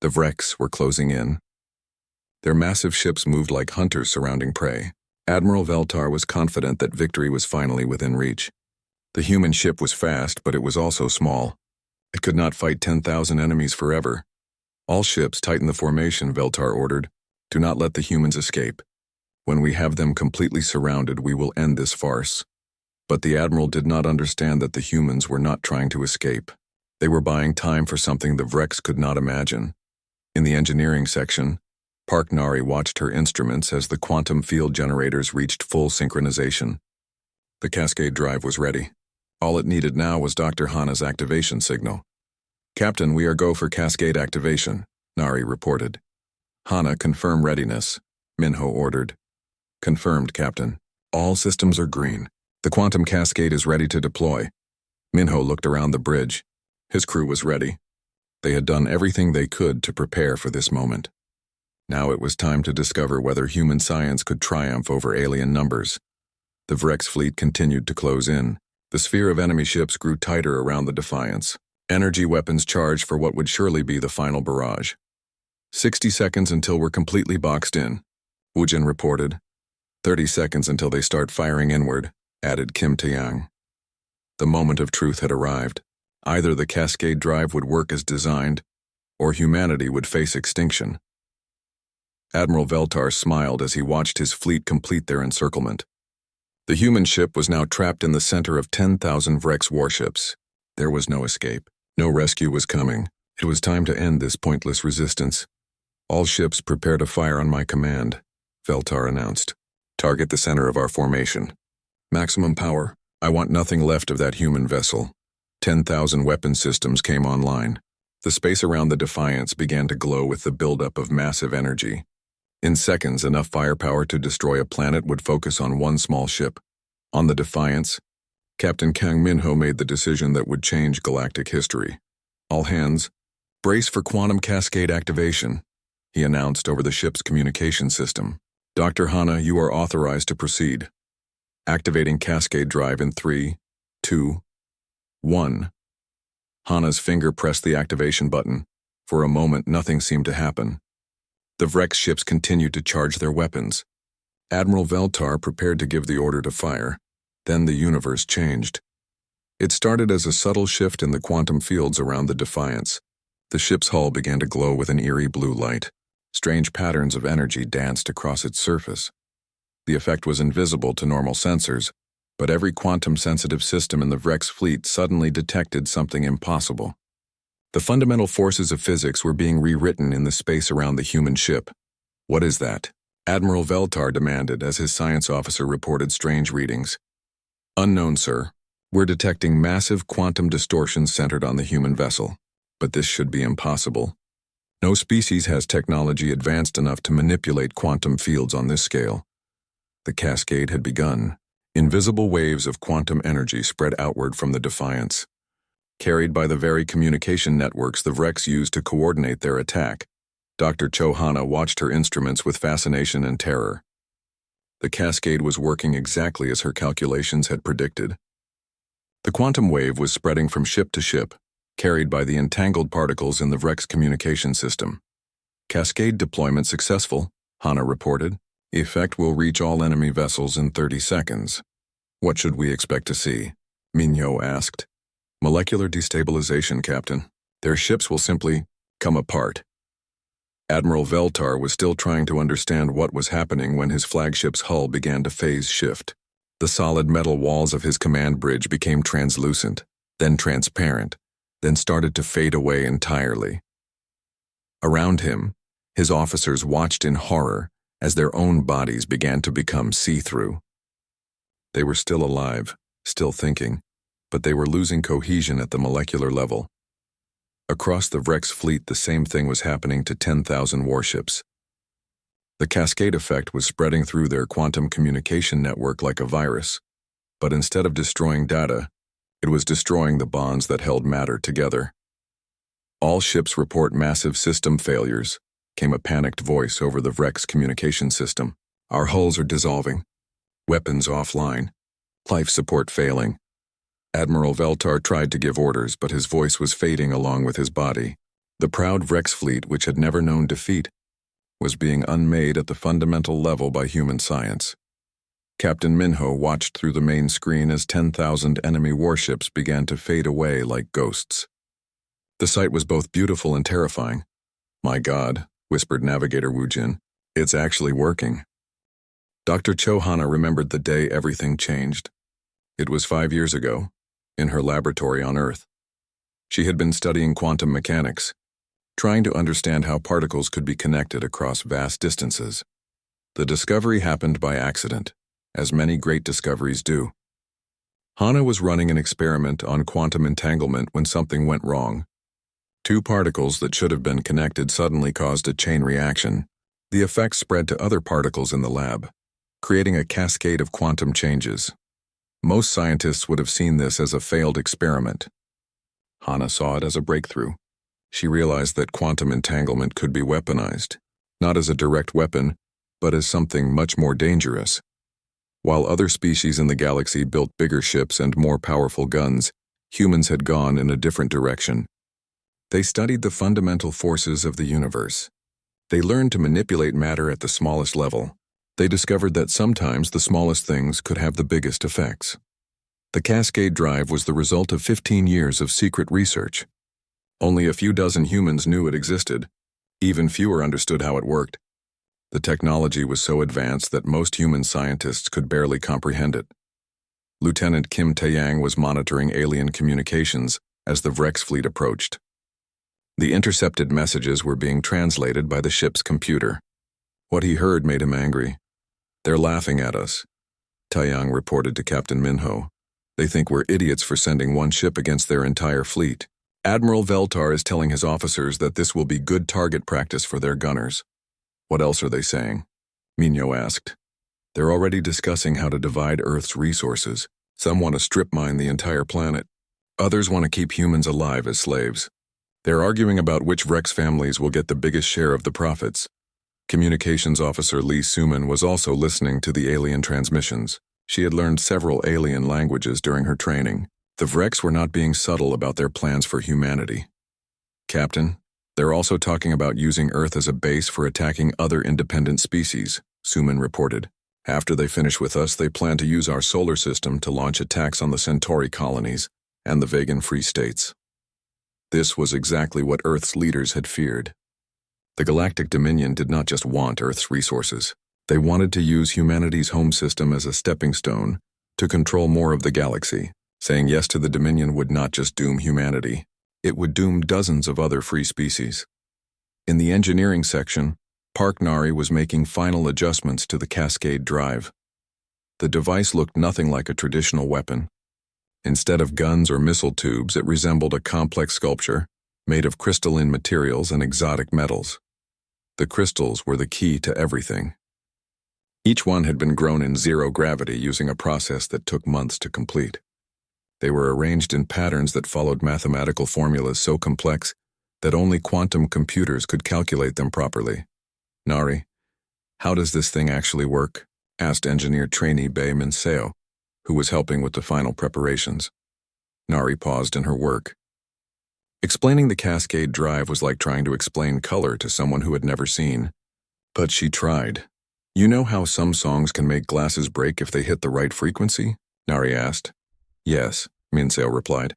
The Vrex were closing in. Their massive ships moved like hunters surrounding prey. Admiral Veltar was confident that victory was finally within reach. The human ship was fast, but it was also small. It could not fight 10,000 enemies forever. All ships tighten the formation, Veltar ordered. Do not let the humans escape. When we have them completely surrounded, we will end this farce. But the Admiral did not understand that the humans were not trying to escape. They were buying time for something the Vrex could not imagine. In the engineering section, Parknari watched her instruments as the quantum field generators reached full synchronization. The Cascade drive was ready. All it needed now was Dr. Hana's activation signal. Captain, we are go for Cascade activation, Nari reported. Hana, confirm readiness, Minho ordered. Confirmed, Captain. All systems are green. The quantum cascade is ready to deploy. Minho looked around the bridge. His crew was ready. They had done everything they could to prepare for this moment. Now it was time to discover whether human science could triumph over alien numbers. The Vrex fleet continued to close in. The sphere of enemy ships grew tighter around the Defiance. Energy weapons charged for what would surely be the final barrage. 60 seconds until we're completely boxed in, Wujin reported. 30 seconds until they start firing inward, added Kim Taeyang. The moment of truth had arrived. Either the Cascade drive would work as designed, or humanity would face extinction. Admiral Veltar smiled as he watched his fleet complete their encirclement. The human ship was now trapped in the center of 10,000 Vrex warships. There was no escape. No rescue was coming. It was time to end this pointless resistance. All ships prepare to fire on my command, Veltar announced. Target the center of our formation. Maximum power. I want nothing left of that human vessel. 10,000 weapon systems came online. The space around the Defiance began to glow with the buildup of massive energy. In seconds, enough firepower to destroy a planet would focus on one small ship. On the Defiance, Captain Kang Minho made the decision that would change galactic history. All hands, brace for quantum cascade activation, he announced over the ship's communication system. Dr. Hana, you are authorized to proceed. Activating cascade drive in 3, 2, 1. Hana's finger pressed the activation button. For a moment, nothing seemed to happen. The Vrex ships continued to charge their weapons. Admiral Veltar prepared to give the order to fire. Then the universe changed. It started as a subtle shift in the quantum fields around the Defiance. The ship's hull began to glow with an eerie blue light. Strange patterns of energy danced across its surface. The effect was invisible to normal sensors, but every quantum-sensitive system in the Vrex fleet suddenly detected something impossible. The fundamental forces of physics were being rewritten in the space around the human ship. What is that? Admiral Veltar demanded as his science officer reported strange readings. Unknown, sir. We're detecting massive quantum distortions centered on the human vessel. But this should be impossible. No species has technology advanced enough to manipulate quantum fields on this scale. The cascade had begun. Invisible waves of quantum energy spread outward from the Defiance. Carried by the very communication networks the Vrex used to coordinate their attack, Dr. Chohana watched her instruments with fascination and terror. The cascade was working exactly as her calculations had predicted. The quantum wave was spreading from ship to ship, carried by the entangled particles in the Vrex communication system. Cascade deployment successful, Hana reported. The effect will reach all enemy vessels in 30 seconds. What should we expect to see? Minho asked. Molecular destabilization, Captain. Their ships will simply come apart. Admiral Veltar was still trying to understand what was happening when his flagship's hull began to phase shift. The solid metal walls of his command bridge became translucent, then transparent, then started to fade away entirely. Around him, his officers watched in horror as their own bodies began to become see-through. They were still alive, still thinking, but they were losing cohesion at the molecular level. Across the Vrex fleet, the same thing was happening to 10,000 warships. The cascade effect was spreading through their quantum communication network like a virus, but instead of destroying data, it was destroying the bonds that held matter together. All ships report massive system failures, came a panicked voice over the Vrex communication system. Our hulls are dissolving. Weapons offline. Life support failing. Admiral Veltar tried to give orders, but his voice was fading along with his body. The proud Vrex fleet, which had never known defeat, was being unmade at the fundamental level by human science. Captain Minho watched through the main screen as 10,000 enemy warships began to fade away like ghosts. The sight was both beautiful and terrifying. My God, whispered Navigator Wu Jin, it's actually working. Dr. Chohana remembered the day everything changed. It was 5 years ago, in her laboratory on Earth. She had been studying quantum mechanics, trying to understand how particles could be connected across vast distances. The discovery happened by accident, as many great discoveries do. Hana was running an experiment on quantum entanglement when something went wrong. Two particles that should have been connected suddenly caused a chain reaction. The effect spread to other particles in the lab, creating a cascade of quantum changes. Most scientists would have seen this as a failed experiment. Hana saw it as a breakthrough. She realized that quantum entanglement could be weaponized, not as a direct weapon, but as something much more dangerous. While other species in the galaxy built bigger ships and more powerful guns, humans had gone in a different direction. They studied the fundamental forces of the universe. They learned to manipulate matter at the smallest level. They discovered that sometimes the smallest things could have the biggest effects. The cascade drive was the result of 15 years of secret research. Only a few dozen humans knew it existed. Even fewer understood how it worked. The technology was so advanced that most human scientists could barely comprehend it. Lieutenant Kim Taeyang was monitoring alien communications as the Vrex fleet approached. The intercepted messages were being translated by the ship's computer. What he heard made him angry. "They're laughing at us," Taeyang reported to Captain Minho. "They think we're idiots for sending one ship against their entire fleet. Admiral Veltar is telling his officers that this will be good target practice for their gunners." "What else are they saying?" Minho asked. "They're already discussing how to divide Earth's resources. Some want to strip mine the entire planet. Others want to keep humans alive as slaves. They're arguing about which Vrex families will get the biggest share of the profits." Communications Officer Lee Suman was also listening to the alien transmissions. She had learned several alien languages during her training. The Vrex were not being subtle about their plans for humanity. "Captain, they're also talking about using Earth as a base for attacking other independent species," Suman reported. "After they finish with us, they plan to use our solar system to launch attacks on the Centauri colonies and the Vegan Free States." This was exactly what Earth's leaders had feared. The Galactic Dominion did not just want Earth's resources. They wanted to use humanity's home system as a stepping stone to control more of the galaxy. Saying yes to the Dominion would not just doom humanity, it would doom dozens of other free species. In the engineering section, Park Nari was making final adjustments to the Cascade drive. The device looked nothing like a traditional weapon. Instead of guns or missile tubes, it resembled a complex sculpture made of crystalline materials and exotic metals. The crystals were the key to everything. Each one had been grown in zero gravity using a process that took months to complete. They were arranged in patterns that followed mathematical formulas so complex that only quantum computers could calculate them properly. "Nari, how does this thing actually work?" asked engineer trainee Bei Minseo, who was helping with the final preparations. Nari paused in her work. Explaining the Cascade drive was like trying to explain color to someone who had never seen. But she tried. "You know how some songs can make glasses break if they hit the right frequency?" Nari asked. "Yes," Minseo replied.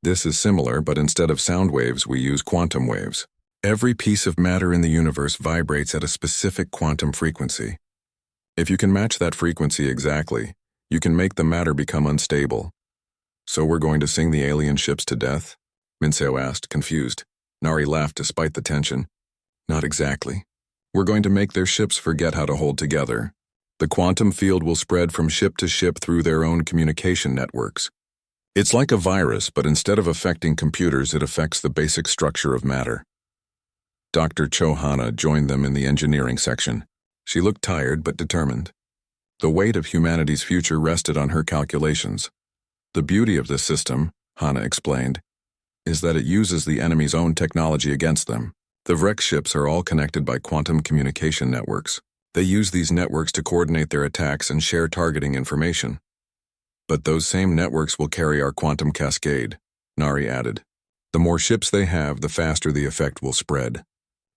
"This is similar, but instead of sound waves, we use quantum waves. Every piece of matter in the universe vibrates at a specific quantum frequency. If you can match that frequency exactly, you can make the matter become unstable." "So we're going to sing the alien ships to death?" Minseo asked, confused. Nari laughed despite the tension. "Not exactly. We're going to make their ships forget how to hold together. The quantum field will spread from ship to ship through their own communication networks. It's like a virus, but instead of affecting computers, it affects the basic structure of matter." Dr. Cho Hana joined them in the engineering section. She looked tired but determined. The weight of humanity's future rested on her calculations. "The beauty of this system," Hana explained, "is that it uses the enemy's own technology against them. The Vrex ships are all connected by quantum communication networks. They use these networks to coordinate their attacks and share targeting information. But those same networks will carry our quantum cascade," Nari added. "The more ships they have, the faster the effect will spread.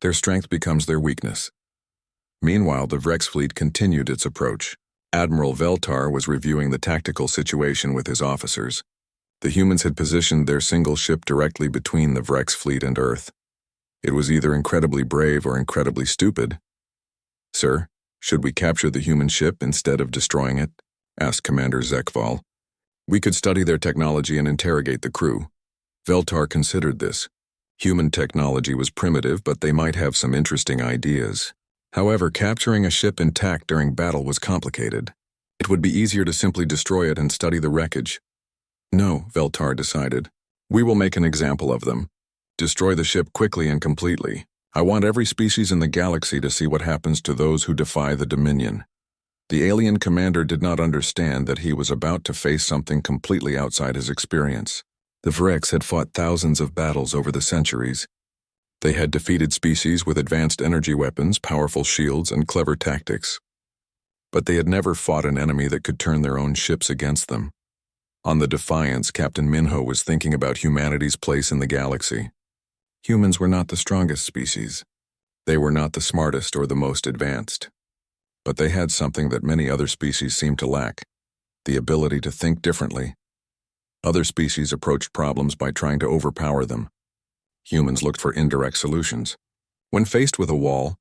Their strength becomes their weakness." Meanwhile, the Vrex fleet continued its approach. Admiral Veltar was reviewing the tactical situation with his officers. The humans had positioned their single ship directly between the Vrex fleet and Earth. It was either incredibly brave or incredibly stupid. "Sir, should we capture the human ship instead of destroying it?" asked Commander Zekval. "We could study their technology and interrogate the crew." Veltar considered this. Human technology was primitive, but they might have some interesting ideas. However, capturing a ship intact during battle was complicated. It would be easier to simply destroy it and study the wreckage. "No," Veltar decided. "We will make an example of them. Destroy the ship quickly and completely. I want every species in the galaxy to see what happens to those who defy the Dominion." The alien commander did not understand that he was about to face something completely outside his experience. The Vrex had fought thousands of battles over the centuries. They had defeated species with advanced energy weapons, powerful shields, and clever tactics. But they had never fought an enemy that could turn their own ships against them. On the Defiance, Captain Minho was thinking about humanity's place in the galaxy. Humans were not the strongest species. They were not the smartest or the most advanced. But they had something that many other species seemed to lack: the ability to think differently. Other species approached problems by trying to overpower them. Humans looked for indirect solutions. When faced with a wall,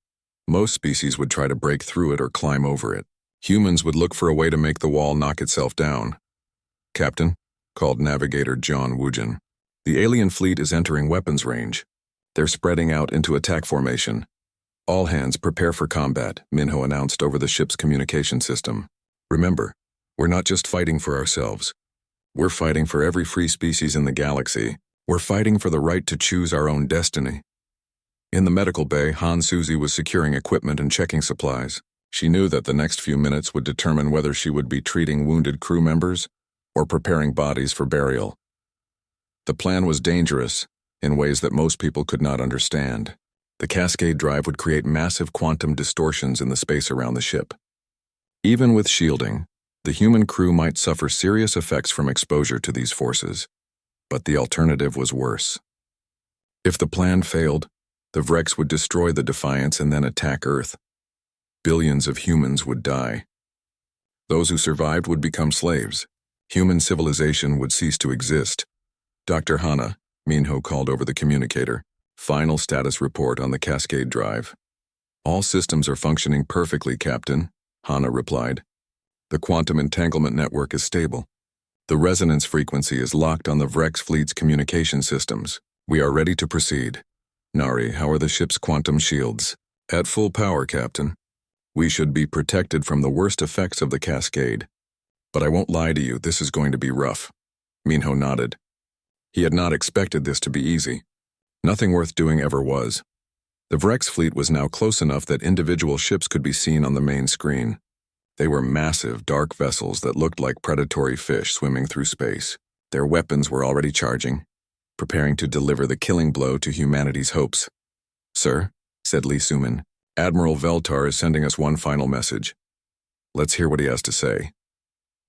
most species would try to break through it or climb over it. Humans would look for a way to make the wall knock itself down. "Captain," called Navigator John Woojan, "the alien fleet is entering weapons range. They're spreading out into attack formation. All hands prepare for combat," Minho announced over the ship's communication system. "Remember, we're not just fighting for ourselves. We're fighting for every free species in the galaxy. We're fighting for the right to choose our own destiny." In the medical bay, Han Suzy was securing equipment and checking supplies. She knew that the next few minutes would determine whether she would be treating wounded crew members or preparing bodies for burial. The plan was dangerous in ways that most people could not understand. The Cascade Drive would create massive quantum distortions in the space around the ship. Even with shielding, the human crew might suffer serious effects from exposure to these forces. But the alternative was worse. If the plan failed, the Vrex would destroy the Defiance and then attack Earth. Billions of humans would die. Those who survived would become slaves. Human civilization would cease to exist. "Dr. Hanna," Minho called over the communicator, "final status report on the Cascade Drive." "All systems are functioning perfectly, Captain," Hanna replied. "The quantum entanglement network is stable. The resonance frequency is locked on the Vrex fleet's communication systems. We are ready to proceed. Nari, how are the ship's quantum shields?" "At full power, Captain. We should be protected from the worst effects of the Cascade. But I won't lie to you, this is going to be rough." Minho nodded. He had not expected this to be easy. Nothing worth doing ever was. The Vrex fleet was now close enough that individual ships could be seen on the main screen. They were massive, dark vessels that looked like predatory fish swimming through space. Their weapons were already charging, preparing to deliver the killing blow to humanity's hopes. "Sir," said Lee Suman, "Admiral Veltar is sending us one final message." "Let's hear what he has to say."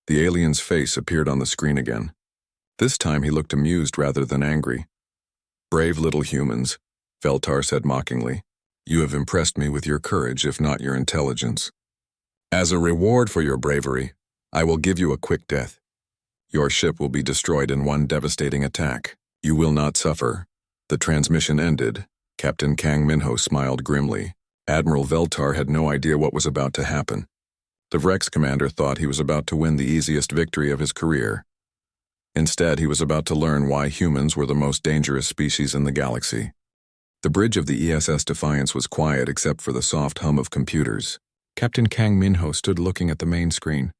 The alien's face appeared on the screen again. This time he looked amused rather than angry. "Brave little humans," Veltar said mockingly. "You have impressed me with your courage, if not your intelligence. As a reward for your bravery, I will give you a quick death. Your ship will be destroyed in one devastating attack. You will not suffer." The transmission ended. Captain Kang Minho smiled grimly. Admiral Veltar had no idea what was about to happen. The Vrex commander thought he was about to win the easiest victory of his career. Instead, he was about to learn why humans were the most dangerous species in the galaxy. The bridge of the ESS Defiance was quiet except for the soft hum of computers. Captain Kang Minho stood looking at the main screen.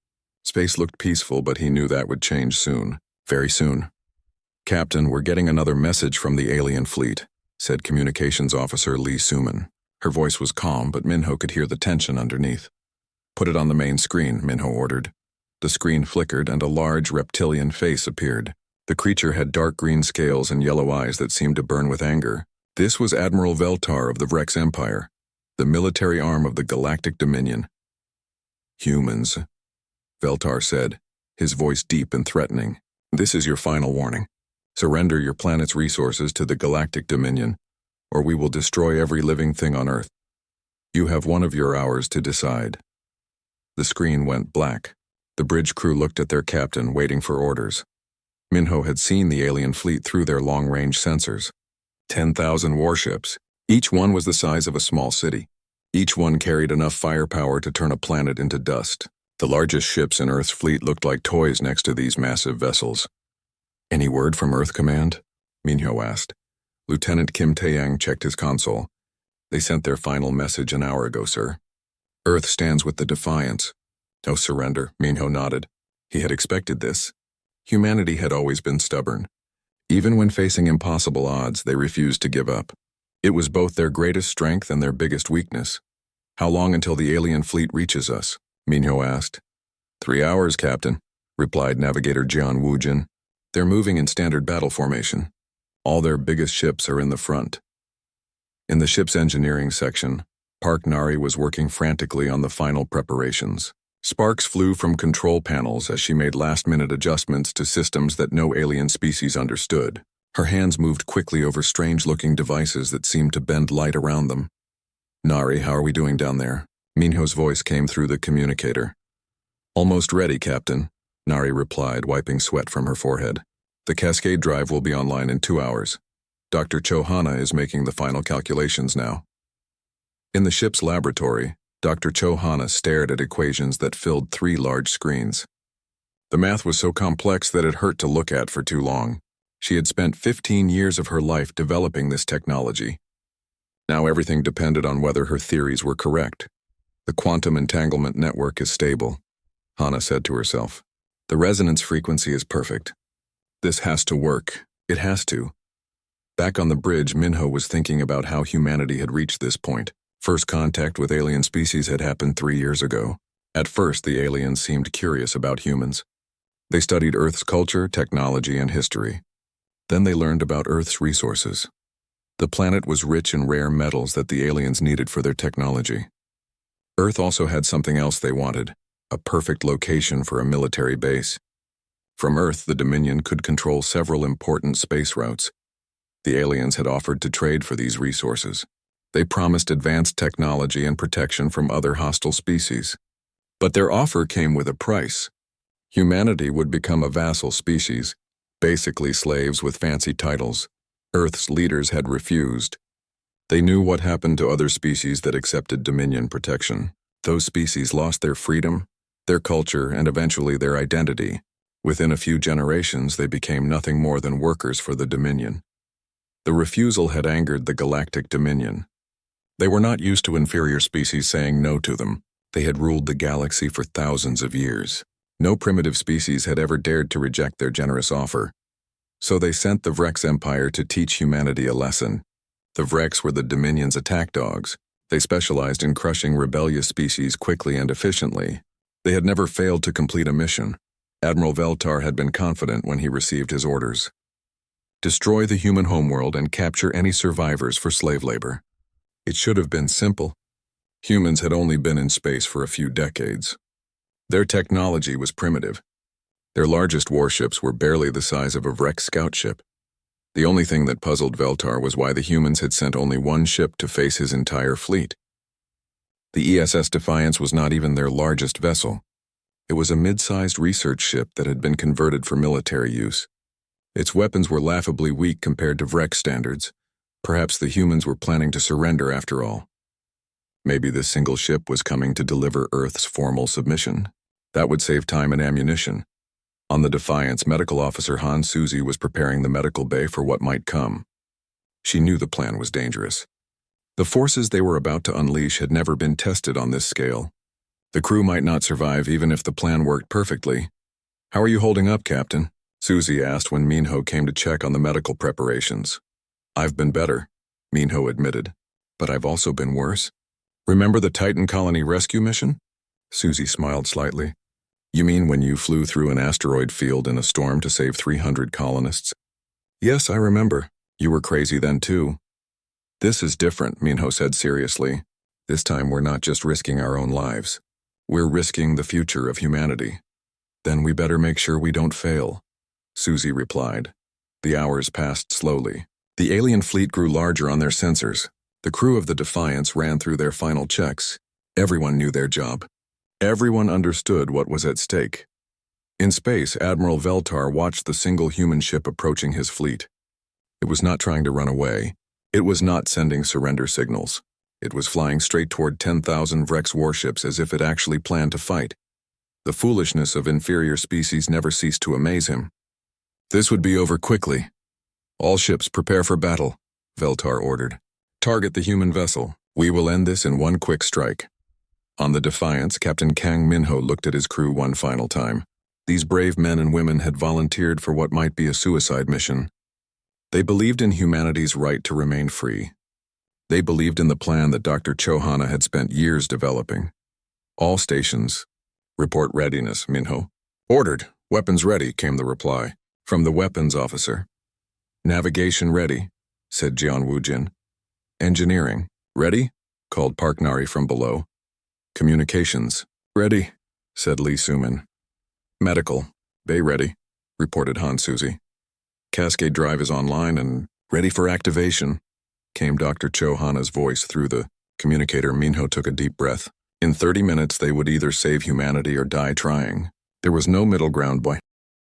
Space looked peaceful, but he knew that would change soon. Very soon. "Captain, we're getting another message from the alien fleet," said Communications Officer Lee Suman. Her voice was calm, but Minho could hear the tension underneath. "Put it on the main screen," Minho ordered. The screen flickered and a large reptilian face appeared. The creature had dark green scales and yellow eyes that seemed to burn with anger. This was Admiral Veltar of the Vrex Empire, the military arm of the Galactic Dominion. "Humans," Veltar said, his voice deep and threatening. "This is your final warning. Surrender your planet's resources to the Galactic Dominion, or we will destroy every living thing on Earth. You have one of your hours to decide." The screen went black. The bridge crew looked at their captain, waiting for orders. Minho had seen the alien fleet through their long-range sensors. 10,000 warships. Each one was the size of a small city. Each one carried enough firepower to turn a planet into dust. The largest ships in Earth's fleet looked like toys next to these massive vessels. "Any word from Earth Command?" Minho asked. Lieutenant Kim Taeyang checked his console. "They sent their final message an hour ago, sir. Earth stands with the Defiance. No surrender," Minho nodded. He had expected this. Humanity had always been stubborn. Even when facing impossible odds, they refused to give up. It was both their greatest strength and their biggest weakness. "How long until the alien fleet reaches us?" Minho asked. 3 hours, Captain," replied Navigator John Woojan. "They're moving in standard battle formation. All their biggest ships are in the front." In the ship's engineering section, Park Nari was working frantically on the final preparations. Sparks flew from control panels as she made last-minute adjustments to systems that no alien species understood. Her hands moved quickly over strange-looking devices that seemed to bend light around them. "Nari, how are we doing down there?" Minho's voice came through the communicator. "Almost ready, Captain," Nari replied, wiping sweat from her forehead. "The Cascade Drive will be online in 2 hours. Dr. Chohana is making the final calculations now. In the ship's laboratory, Dr. Chohana stared at equations that filled 3 large screens. The math was so complex that it hurt to look at for too long. She had spent 15 years of her life developing this technology. Now everything depended on whether her theories were correct. The quantum entanglement network is stable, Hana said to herself. The resonance frequency is perfect. This has to work. It has to. Back on the bridge, Minho was thinking about how humanity had reached this point. First contact with alien species had happened 3 years ago. At first, the aliens seemed curious about humans. They studied Earth's culture, technology, and history. Then they learned about Earth's resources. The planet was rich in rare metals that the aliens needed for their technology. Earth also had something else they wanted, a perfect location for a military base. From Earth, the Dominion could control several important space routes. The aliens had offered to trade for these resources. They promised advanced technology and protection from other hostile species. But their offer came with a price. Humanity would become a vassal species, basically slaves with fancy titles. Earth's leaders had refused. They knew what happened to other species that accepted Dominion protection. Those species lost their freedom, their culture, and eventually their identity. Within a few generations, they became nothing more than workers for the Dominion. The refusal had angered the Galactic Dominion. They were not used to inferior species saying no to them. They had ruled the galaxy for thousands of years. No primitive species had ever dared to reject their generous offer. So they sent the Vrex Empire to teach humanity a lesson. The Vrex were the Dominion's attack dogs. They specialized in crushing rebellious species quickly and efficiently. They had never failed to complete a mission. Admiral Veltar had been confident when he received his orders. Destroy the human homeworld and capture any survivors for slave labor. It should have been simple. Humans had only been in space for a few decades. Their technology was primitive. Their largest warships were barely the size of a Vrex scout ship. The only thing that puzzled Veltar was why the humans had sent only one ship to face his entire fleet. The ESS Defiance was not even their largest vessel. It was a mid-sized research ship that had been converted for military use. Its weapons were laughably weak compared to Vrex standards. Perhaps the humans were planning to surrender after all. Maybe this single ship was coming to deliver Earth's formal submission. That would save time and ammunition. On the Defiance, Medical Officer Han Suzy was preparing the medical bay for what might come. She knew the plan was dangerous. The forces they were about to unleash had never been tested on this scale. The crew might not survive even if the plan worked perfectly. "How are you holding up, Captain?" Suzy asked when Minho came to check on the medical preparations. "I've been better," Minho admitted. "But I've also been worse." "Remember the Titan Colony rescue mission?" Suzy smiled slightly. "You mean when you flew through an asteroid field in a storm to save 300 colonists?" "Yes, I remember. You were crazy then too." "This is different," Minho said seriously. "This time we're not just risking our own lives. We're risking the future of humanity." "Then we better make sure we don't fail," Suzy replied. The hours passed slowly. The alien fleet grew larger on their sensors. The crew of the Defiance ran through their final checks. Everyone knew their job. Everyone understood what was at stake. In space, Admiral Veltar watched the single human ship approaching his fleet. It was not trying to run away. It was not sending surrender signals. It was flying straight toward 10,000 Vrex warships as if it actually planned to fight. The foolishness of inferior species never ceased to amaze him. "This would be over quickly. All ships prepare for battle," Veltar ordered. "Target the human vessel. We will end this in one quick strike." On the Defiance, Captain Kang Minho looked at his crew one final time. These brave men and women had volunteered for what might be a suicide mission. They believed in humanity's right to remain free. They believed in the plan that Dr. Chohana had spent years developing. "All stations. Report readiness, Minho." "Ordered. Weapons ready," came the reply from the weapons officer. "Navigation ready," said Jian Wujin. "Engineering. Ready?" called Park Nari from below. "Communications. Ready," said Lee Suman. "Medical. Bay ready," reported Han Suzy. "Cascade drive is online and ready for activation," came Dr. Chohana's voice through the communicator. Minho took a deep breath. In 30 minutes, they would either save humanity or die trying. There was no middle ground, boy.